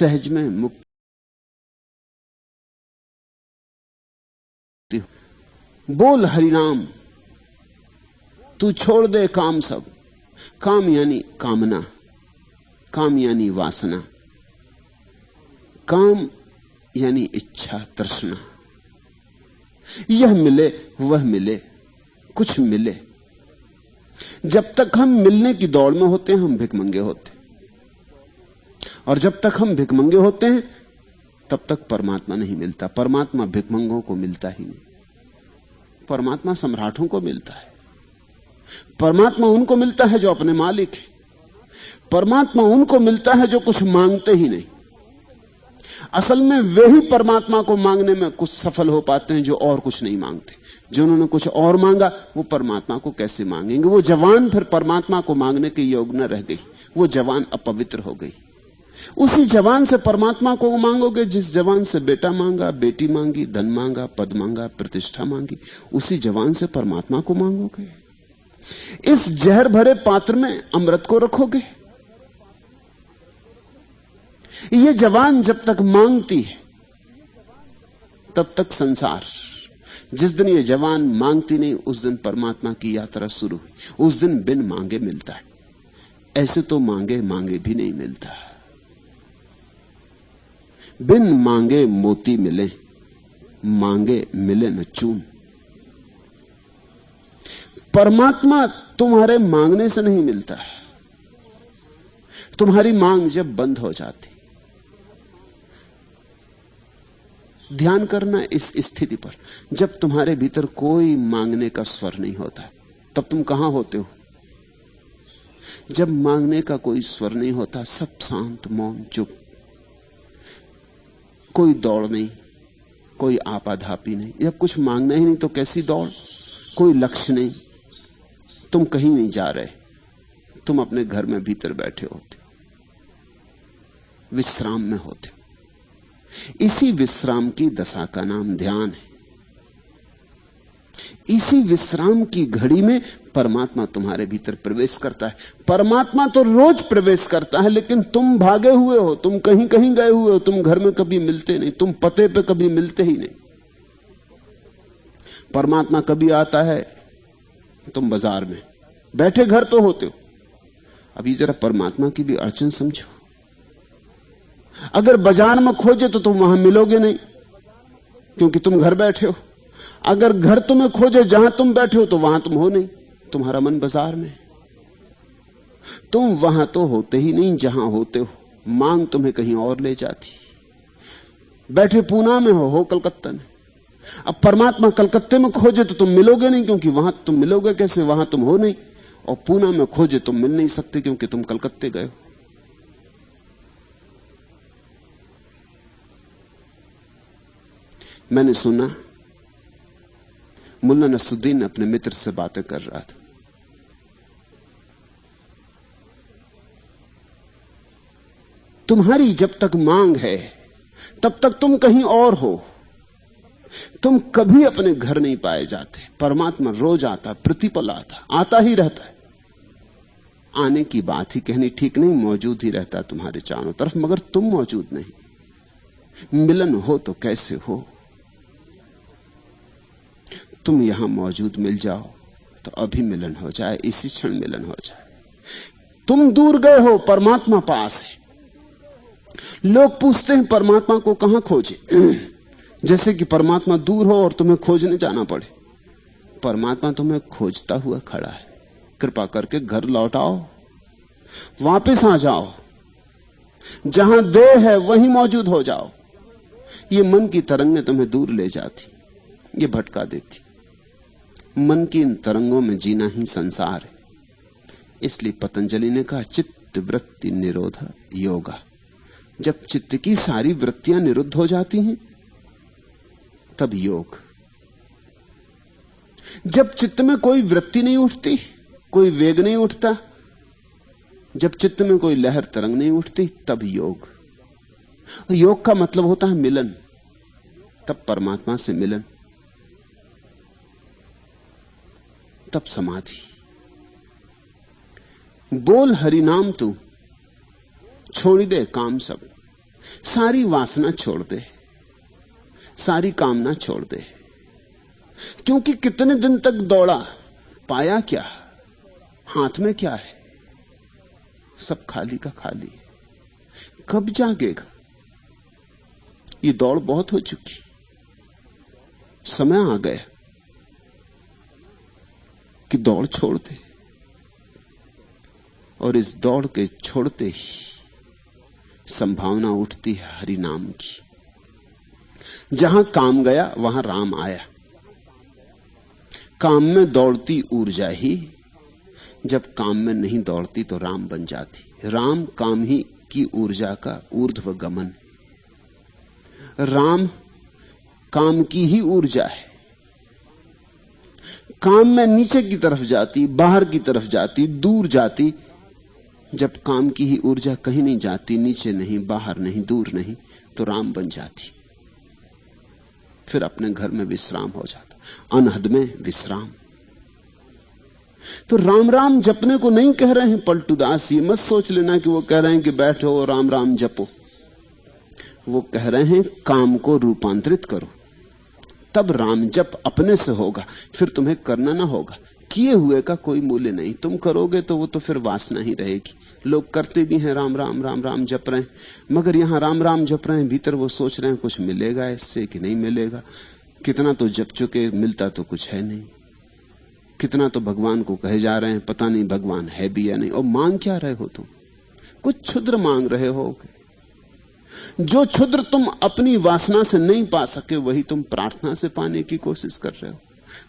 सहज में मुक्ति। बोल हरिनाम, तू छोड़ दे काम सब। काम यानी कामना, काम यानी वासना, काम यानी इच्छा तृष्णा। यह मिले वह मिले, कुछ मिले। जब तक हम मिलने की दौड़ में होते हैं हम भिखमंगे होते हैं, और जब तक हम भिखमंगे होते हैं तब तक परमात्मा नहीं मिलता। परमात्मा भिखमंगों को मिलता ही नहीं, परमात्मा सम्राटों को मिलता है। परमात्मा उनको मिलता है जो अपने मालिक है। परमात्मा उनको मिलता है जो कुछ मांगते ही नहीं। असल में वे ही परमात्मा को मांगने में कुछ सफल हो पाते हैं जो और कुछ नहीं मांगते। जिन्होंने कुछ और मांगा वो परमात्मा को कैसे मांगेंगे? वो जवान फिर परमात्मा को मांगने के योग्य न रह गई, वो जवान अपवित्र हो गई। उसी जवान से परमात्मा को मांगोगे जिस जवान से बेटा मांगा, बेटी मांगी, धन मांगा, पद मांगा, प्रतिष्ठा मांगी, उसी जवान से परमात्मा को मांगोगे। इस जहर भरे पात्र में अमृत को रखोगे। ये जवान जब तक मांगती है तब तक संसार। जिस दिन ये जवान मांगती नहीं उस दिन परमात्मा की यात्रा शुरू। उस दिन बिन मांगे मिलता है, ऐसे तो मांगे मांगे भी नहीं मिलता। बिन मांगे मोती मिले, मांगे मिले न चून। परमात्मा तुम्हारे मांगने से नहीं मिलता है। तुम्हारी मांग जब बंद हो जाती, ध्यान करना इस स्थिति पर, जब तुम्हारे भीतर कोई मांगने का स्वर नहीं होता तब तुम कहां होते हो? जब मांगने का कोई स्वर नहीं होता, सब शांत, मौन, चुप, कोई दौड़ नहीं, कोई आपाधापी नहीं। जब कुछ मांगना ही नहीं तो कैसी दौड़? कोई लक्ष्य नहीं, तुम कहीं नहीं जा रहे, तुम अपने घर में भीतर बैठे होते, विश्राम में होते। इसी विश्राम की दशा का नाम ध्यान है। इसी विश्राम की घड़ी में परमात्मा तुम्हारे भीतर प्रवेश करता है। परमात्मा तो रोज प्रवेश करता है, लेकिन तुम भागे हुए हो, तुम कहीं कहीं गए हुए हो, तुम घर में कभी मिलते नहीं, तुम पते पे कभी मिलते ही नहीं। परमात्मा कभी आता है, तुम बाजार में बैठे घर तो होते हो। अभी जरा परमात्मा की भी अड़चन समझो। अगर बाजार में खोजे तो तुम वहां मिलोगे नहीं, क्योंकि तुम घर बैठे हो। अगर घर तुम्हें खोजे जहां तुम बैठे हो तो वहां तुम हो नहीं, तुम्हारा मन बाजार में। तुम वहां तो होते ही नहीं जहां होते हो। मांग तुम्हें कहीं और ले जाती। बैठे पूना में हो कलकत्ता में। अब परमात्मा कलकत्ते में खोजे तो तुम मिलोगे नहीं, क्योंकि वहां तुम मिलोगे कैसे, वहां तुम हो नहीं। और पूना में खोजे तुम मिल नहीं सकते, क्योंकि तुम कलकत्ते गए हो। मैंने सुना मुल्ला नसरुद्दीन अपने मित्र से बातें कर रहा था। तुम्हारी जब तक मांग है तब तक तुम कहीं और हो। तुम कभी अपने घर नहीं पाए जाते। परमात्मा रोज आता, प्रतिपल आता ही रहता है। आने की बात ही कहनी ठीक नहीं, मौजूद ही रहता है तुम्हारे चारों तरफ, मगर तुम मौजूद नहीं। मिलन हो तो कैसे हो? तुम यहां मौजूद मिल जाओ तो अभी मिलन हो जाए, इसी क्षण मिलन हो जाए। तुम दूर गए हो, परमात्मा पास है। लोग पूछते हैं परमात्मा को कहां खोजे, जैसे कि परमात्मा दूर हो और तुम्हें खोजने जाना पड़े। परमात्मा तुम्हें खोजता हुआ खड़ा है। कृपा करके घर लौट आओ, वापस आ जाओ। जहां देह है वहीं मौजूद हो जाओ। ये मन की तरंगें तुम्हें दूर ले जाती, ये भटका देती। मन की इन तरंगों में जीना ही संसार है। इसलिए पतंजलि ने कहा चित्त वृत्ति निरोध योगा। जब चित्त की सारी वृत्तियां निरुद्ध हो जाती हैं तब योग। जब चित्त में कोई वृत्ति नहीं उठती, कोई वेग नहीं उठता, जब चित्त में कोई लहर तरंग नहीं उठती, तब योग। योग का मतलब होता है मिलन। तब परमात्मा से मिलन, तब समाधि। बोल हरि नाम तू, छोड़ दे काम सब। सारी वासना छोड़ दे, सारी कामना छोड़ दे। क्योंकि कितने दिन तक दौड़ा, पाया क्या, हाथ में क्या है? सब खाली का खाली। कब जागेगा? ये दौड़ बहुत हो चुकी, समय आ गया कि दौड़ छोड़ दे। और इस दौड़ के छोड़ते ही संभावना उठती है हरि नाम की। जहां काम गया वहां राम आया। काम में दौड़ती ऊर्जा ही जब काम में नहीं दौड़ती तो राम बन जाती। राम काम ही की ऊर्जा का ऊर्ध्व गमन। राम काम की ही ऊर्जा है। काम में नीचे की तरफ जाती, बाहर की तरफ जाती, दूर जाती। जब काम की ही ऊर्जा कहीं नहीं जाती, नीचे नहीं, बाहर नहीं, दूर नहीं, तो राम बन जाती। फिर अपने घर में विश्राम हो जाता, अनहद में विश्राम। तो राम राम जपने को नहीं कह रहे हैं पलटूदास। ये मत सोच लेना कि वो कह रहे हैं कि बैठो राम राम जपो। वो कह रहे हैं काम को रूपांतरित करो, तब राम जप अपने से होगा। फिर तुम्हें करना ना होगा। किए हुए का कोई मूल्य नहीं। तुम करोगे तो वो तो फिर वासना ही रहेगी। लोग करते भी हैं राम राम राम राम जप रहे हैं, मगर यहां राम राम जप रहे हैं, भीतर वो सोच रहे हैं कुछ मिलेगा इससे कि नहीं मिलेगा। कितना तो जप चुके, मिलता तो कुछ है नहीं। कितना तो भगवान को कहे जा रहे हैं, पता नहीं भगवान है भी या नहीं। और मांग क्या रहे हो तुम? कुछ क्षुद्र मांग रहे हो। जो क्षुद्र तुम अपनी वासना से नहीं पा सके, वही तुम प्रार्थना से पाने की कोशिश कर रहे हो।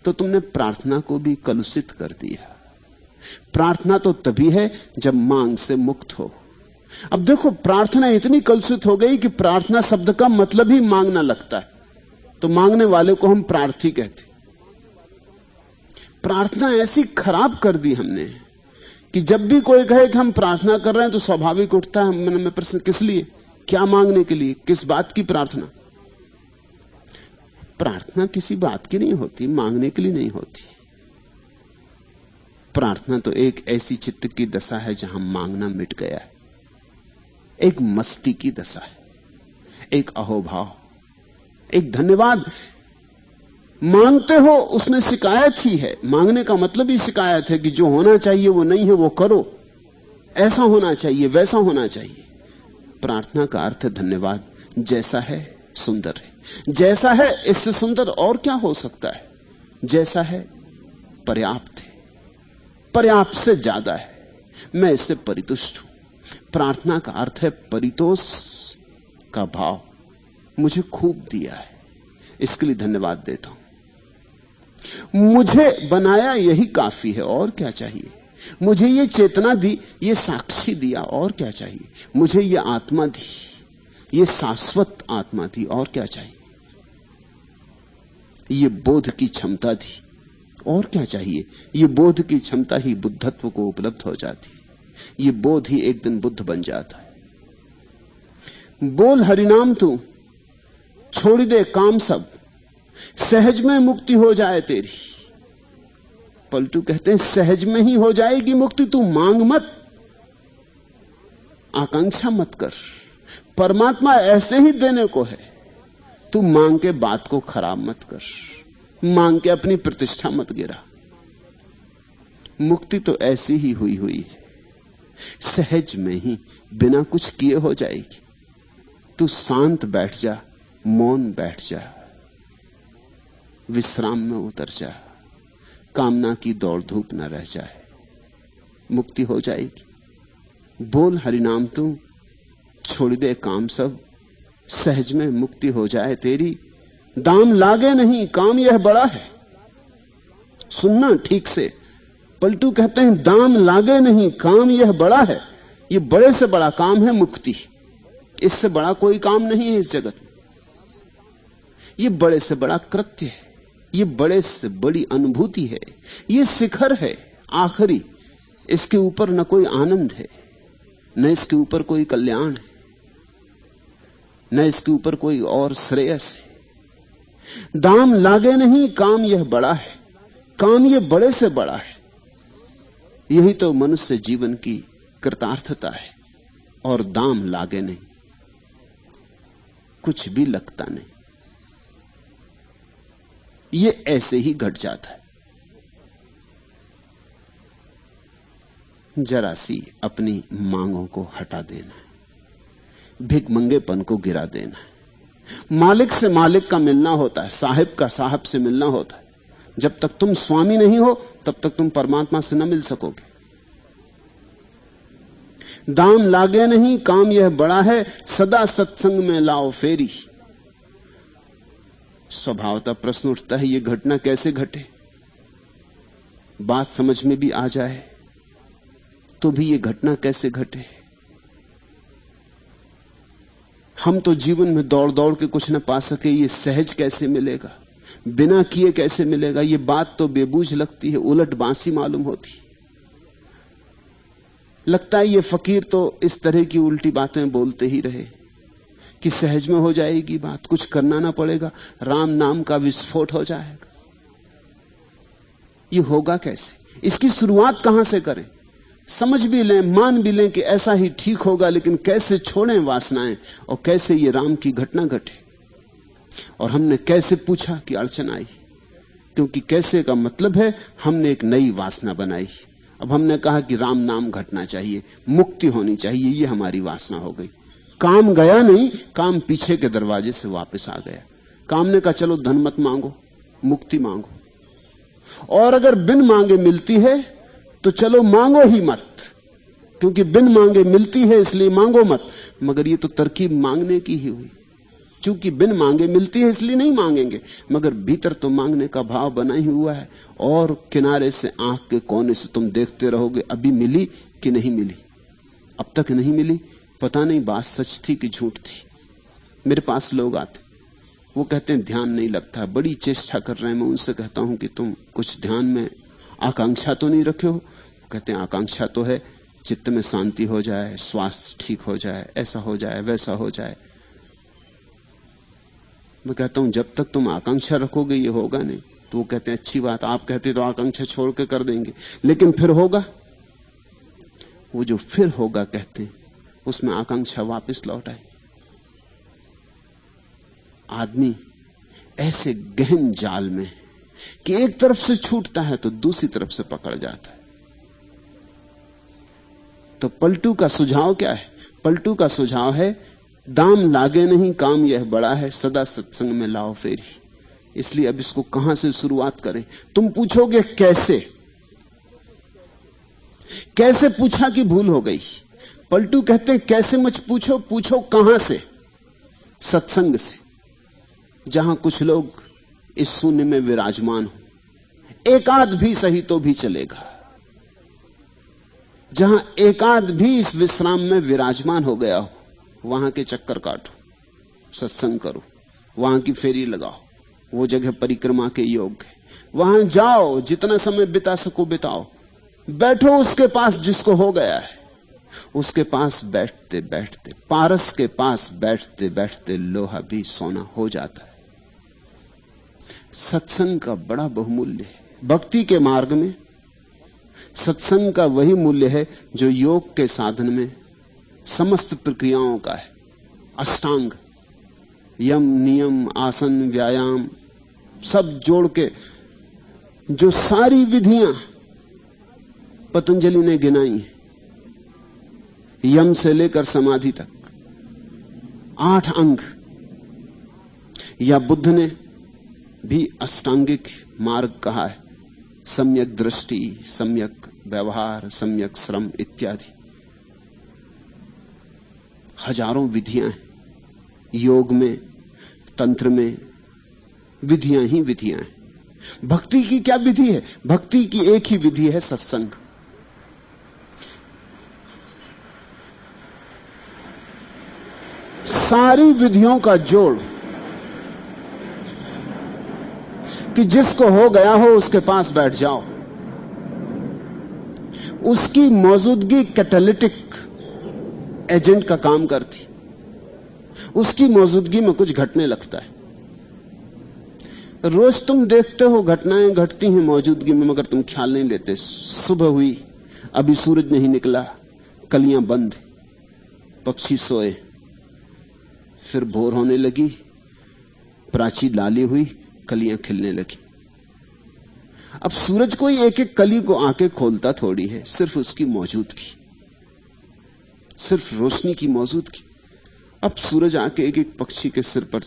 तो तुमने प्रार्थना को भी कलुषित कर दिया। प्रार्थना तो तभी है जब मांग से मुक्त हो। अब देखो, प्रार्थना इतनी कलुषित हो गई कि प्रार्थना शब्द का मतलब ही मांगना लगता है। तो मांगने वाले को हम प्रार्थी कहते। प्रार्थना ऐसी खराब कर दी हमने कि जब भी कोई कहे कि हम प्रार्थना कर रहे हैं तो स्वाभाविक उठता है मन में प्रश्न, किस लिए, क्या मांगने के लिए, किस बात की प्रार्थना? प्रार्थना किसी बात की नहीं होती, मांगने के लिए नहीं होती। प्रार्थना तो एक ऐसी चित्त की दशा है जहां मांगना मिट गया है। एक मस्ती की दशा है, एक अहोभाव, एक धन्यवाद। मांगते हो उसमें शिकायत ही है। मांगने का मतलब ही शिकायत है कि जो होना चाहिए वो नहीं है, वो करो। ऐसा होना चाहिए, वैसा होना चाहिए। प्रार्थना का अर्थ है धन्यवाद। जैसा है सुंदर है, जैसा है इससे सुंदर और क्या हो सकता है। जैसा है पर्याप्त है, पर्याप्त से ज्यादा है, मैं इससे परितुष्ट हूं। प्रार्थना का अर्थ है परितोष का भाव। मुझे खूब दिया है, इसके लिए धन्यवाद देता हूं। मुझे बनाया यही काफी है, और क्या चाहिए। मुझे ये चेतना दी, ये साक्षी दिया, और क्या चाहिए। मुझे ये आत्मा दी, ये शाश्वत आत्मा दी, और क्या चाहिए। ये बोध की क्षमता दी, और क्या चाहिए। ये बोध की क्षमता ही बुद्धत्व को उपलब्ध हो जाती। ये बोध ही एक दिन बुद्ध बन जाता है। बोल हरिनाम तू, छोड़ दे काम सब, सहज में मुक्ति हो जाए तेरी। पलटू कहते हैं सहज में ही हो जाएगी मुक्ति। तू मांग मत, आकांक्षा मत कर। परमात्मा ऐसे ही देने को है। तू मांग के बात को खराब मत कर, मांग के अपनी प्रतिष्ठा मत गिरा। मुक्ति तो ऐसी ही हुई हुई है, सहज में ही, बिना कुछ किए हो जाएगी। तू शांत बैठ जा, मौन बैठ जा, विश्राम में उतर जा, कामना की दौड़ धूप न रह जाए, मुक्ति हो जाएगी। बोल हरिनाम तू, छोड़ दे काम सब, सहज में मुक्ति हो जाए तेरी। दाम लागे नहीं, काम यह बड़ा है। सुनना ठीक से, पलटू कहते हैं दाम लागे नहीं, काम यह बड़ा है। ये बड़े से बड़ा काम है मुक्ति। इससे बड़ा कोई काम नहीं है इस जगत में। ये बड़े से बड़ा कृत्य है, ये बड़े से बड़ी अनुभूति है, ये शिखर है आखिरी। इसके ऊपर न कोई आनंद है, न इसके ऊपर कोई कल्याण है, न इसके ऊपर कोई और श्रेयस है। दाम लागे नहीं, काम यह बड़ा है। काम यह बड़े से बड़ा है। यही तो मनुष्य जीवन की कृतार्थता है। और दाम लागे नहीं, कुछ भी लगता नहीं, ये ऐसे ही घट जाता है। जरा सी अपनी मांगों को हटा देना है, भिखमंगेपन को गिरा देना है। मालिक से मालिक का मिलना होता है, साहिब का साहब से मिलना होता है। जब तक तुम स्वामी नहीं हो तब तक तुम परमात्मा से न मिल सकोगे। दाम लागे नहीं काम यह बड़ा है, सदा सत्संग में लाओ फेरी। स्वभावतः प्रश्न उठता है, यह घटना कैसे घटे? बात समझ में भी आ जाए तो भी यह घटना कैसे घटे? हम तो जीवन में दौड़ दौड़ के कुछ न पा सके, ये सहज कैसे मिलेगा, बिना किए कैसे मिलेगा? ये बात तो बेबूझ लगती है, उलट बांसी मालूम होती। लगता है ये फकीर तो इस तरह की उल्टी बातें बोलते ही रहे कि सहज में हो जाएगी बात, कुछ करना ना पड़ेगा, राम नाम का विस्फोट हो जाएगा। ये होगा कैसे? इसकी शुरुआत कहां से करें? समझ भी लें, मान भी लें कि ऐसा ही ठीक होगा, लेकिन कैसे छोड़ें वासनाएं और कैसे ये राम की घटना घटे? और हमने कैसे पूछा कि अड़चन आई, क्योंकि कैसे का मतलब है हमने एक नई वासना बनाई। अब हमने कहा कि राम नाम घटना चाहिए, मुक्ति होनी चाहिए, ये हमारी वासना हो गई। काम गया नहीं, काम पीछे के दरवाजे से वापस आ गया। काम ने कहा चलो धन मत मांगो, मुक्ति मांगो, और अगर बिन मांगे मिलती है तो चलो मांगो ही मत, क्योंकि बिन मांगे मिलती है इसलिए मांगो मत। मगर ये तो तरकीब मांगने की ही हुई, चूंकि बिन मांगे मिलती है इसलिए नहीं मांगेंगे, मगर भीतर तो मांगने का भाव बना ही हुआ है। और किनारे से आंख के कोने से तुम देखते रहोगे अभी मिली कि नहीं मिली। अब तक नहीं मिली, पता नहीं बात सच थी कि झूठ थी। मेरे पास लोग आते, वो कहते हैं ध्यान नहीं लगता, बड़ी चेष्टा कर रहे हैं। मैं उनसे कहता हूं कि तुम कुछ ध्यान में आकांक्षा तो नहीं रखे हो? कहते हैं आकांक्षा तो है, चित्त में शांति हो जाए, स्वास्थ्य ठीक हो जाए, ऐसा हो जाए, वैसा हो जाए। मैं कहता हूं जब तक तुम आकांक्षा रखोगे ये होगा नहीं। तो वो कहते हैं अच्छी बात, आप कहते तो आकांक्षा छोड़ के कर देंगे, लेकिन फिर होगा। वो जो फिर होगा कहते हैं, उसमें आकांक्षा वापस लौट आई। आदमी ऐसे गहन जाल में कि एक तरफ से छूटता है तो दूसरी तरफ से पकड़ जाता है। तो पलटू का सुझाव क्या है? पलटू का सुझाव है दाम लागे नहीं काम यह बड़ा है, सदा सत्संग में लाओ फेरी। इसलिए अब इसको कहां से शुरुआत करें? तुम पूछोगे कैसे? कैसे पूछा कि भूल हो गई। पलटू कहते हैं कैसे मत पूछो, पूछो कहां से? सत्संग से, जहां कुछ लोग इस शून्य में विराजमान हो। एकाध भी सही तो भी चलेगा। जहां एकाध भी इस विश्राम में विराजमान हो गया हो, वहां के चक्कर काटो, सत्संग करो, वहां की फेरी लगाओ। वो जगह परिक्रमा के योग्य है, वहां जाओ, जितना समय बिता सको बिताओ। बैठो उसके पास जिसको हो गया है, उसके पास बैठते बैठते, पारस के पास बैठते बैठते लोहा भी सोना हो जाता है। सत्संग का बड़ा बहुमूल्य है। भक्ति के मार्ग में सत्संग का वही मूल्य है जो योग के साधन में समस्त प्रक्रियाओं का है। अष्टांग, यम, नियम, आसन, व्यायाम सब जोड़ के जो सारी विधियां पतंजलि ने गिनाई हैं, यम से लेकर समाधि तक 8 अंग, या बुद्ध ने भी अष्टांगिक मार्ग कहा है। सम्यक दृष्टि, सम्यक व्यवहार, सम्यक श्रम इत्यादि हजारों विधियां हैं। योग में, तंत्र में विधियां ही विधियां हैं। भक्ति की क्या विधि है? भक्ति की एक ही विधि है, सत्संग। सारी विधियों का जोड़ कि जिसको हो गया हो उसके पास बैठ जाओ। उसकी मौजूदगी कैटालिटिक एजेंट का काम करती। उसकी मौजूदगी में कुछ घटने लगता है। रोज तुम देखते हो घटनाएं घटती हैं मौजूदगी में, मगर तुम ख्याल नहीं लेते। सुबह हुई, अभी सूरज नहीं निकला, कलियां बंद, पक्षी सोए, फिर भोर होने लगी, प्राची लाली हुई, कलियां खिलने लगी। अब सूरज कोई एक एक कली को आके खोलता थोड़ी है, सिर्फ उसकी मौजूदगी, सिर्फ रोशनी की मौजूदगी। अब सूरज आके एक एक पक्षी के सिर पर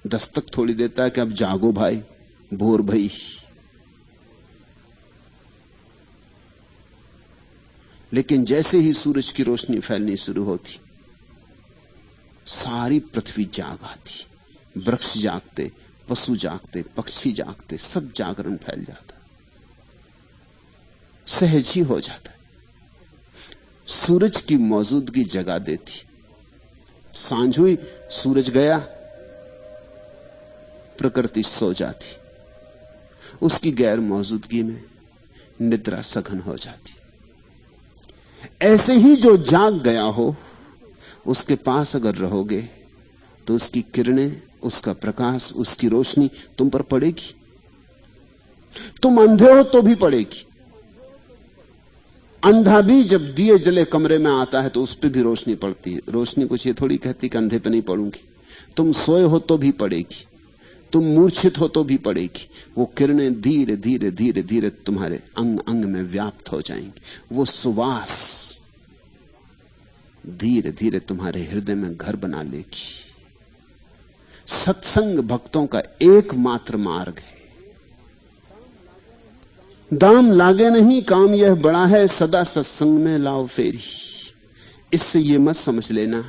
दस्तक थोड़ी देता है कि अब जागो भाई, भोर भई। लेकिन जैसे ही सूरज की रोशनी फैलनी शुरू होती, सारी पृथ्वी जाग आती, वृक्ष जागते, पशु जागते, पक्षी जागते, सब जागरण फैल जाता, सहज ही हो जाता। सूरज की मौजूदगी जगा देती। सांझ हुई, सूरज गया, प्रकृति सो जाती, उसकी गैर मौजूदगी में निद्रा सघन हो जाती। ऐसे ही जो जाग गया हो, उसके पास अगर रहोगे तो उसकी किरणें, उसका प्रकाश, उसकी रोशनी तुम पर पड़ेगी। तुम अंधे हो तो भी पड़ेगी। अंधा भी जब दिए जले कमरे में आता है तो उस पर भी रोशनी पड़ती है। रोशनी कुछ ये थोड़ी कहती कि अंधे पे नहीं पड़ूंगी। तुम सोए हो तो भी पड़ेगी, तुम मूर्छित हो तो भी पड़ेगी। वो किरणें धीरे धीरे धीरे धीरे तुम्हारे अंग अंग में व्याप्त हो जाएंगी। वो सुवास धीरे धीरे तुम्हारे हृदय में घर बना लेगी। सत्संग भक्तों का एकमात्र मार्ग है। दाम लागे नहीं काम यह बड़ा है, सदा सत्संग में लाओ फेरी। इससे ये मत समझ लेना